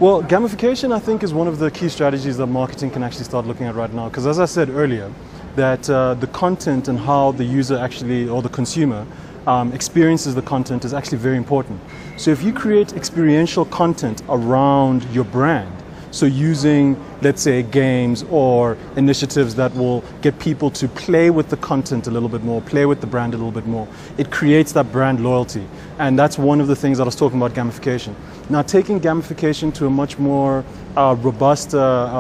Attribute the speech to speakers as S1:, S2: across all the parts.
S1: Well, gamification, I think, is one of the key strategies that marketing can actually start looking at right now. Because as I said earlier, that the content and how the user actually, or the consumer, experiences the content is actually very important. So if you create experiential content around your brand, so using, let's say, games or initiatives that will get people to play with the content a little bit more, play with the brand a little bit more, it creates that brand loyalty. And that's one of the things that I was talking about gamification. Now, taking gamification to a much more robust,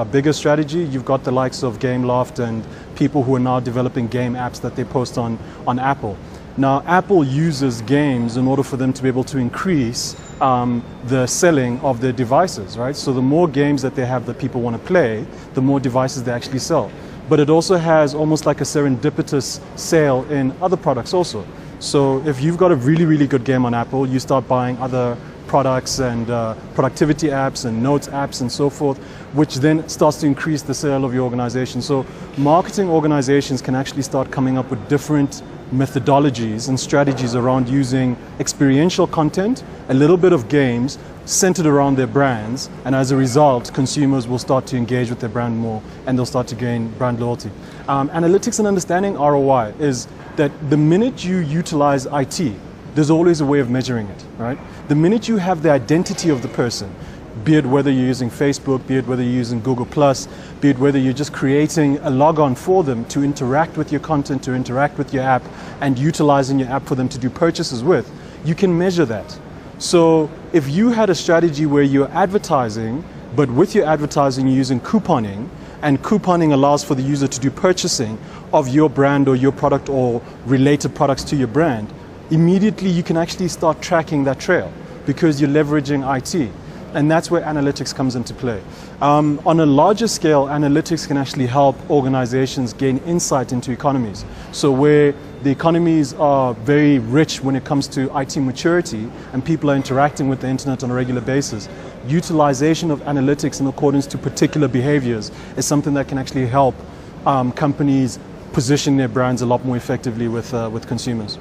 S1: bigger strategy, you've got the likes of Gameloft and people who are now developing game apps that they post on Apple. Now, Apple uses games in order for them to be able to increase the selling of their devices, right? So the more games that they have that people want to play, the more devices they actually sell. But it also has almost like a serendipitous sale in other products also. So if you've got a really, really good game on Apple, you start buying other products and productivity apps and notes apps and so forth, which then starts to increase the sale of your organization. So marketing organizations can actually start coming up with different methodologies and strategies around using experiential content, a little bit of games centered around their brands, and as a result, consumers will start to engage with their brand more and they'll start to gain brand loyalty. Analytics and understanding ROI is that the minute you utilize IT, there's always a way of measuring it, right? The minute you have the identity of the person, be it whether you're using Facebook, be it whether you're using Google+, be it whether you're just creating a logon for them to interact with your content, to interact with your app, and utilizing your app for them to do purchases with, you can measure that. So if you had a strategy where you're advertising, but with your advertising you're using couponing, and couponing allows for the user to do purchasing of your brand or your product or related products to your brand, immediately you can actually start tracking that trail because you're leveraging IT. And that's where analytics comes into play. On a larger scale, analytics can actually help organizations gain insight into economies. So where the economies are very rich when it comes to IT maturity and people are interacting with the internet on a regular basis, utilization of analytics in accordance to particular behaviors is something that can actually help companies position their brands a lot more effectively with consumers.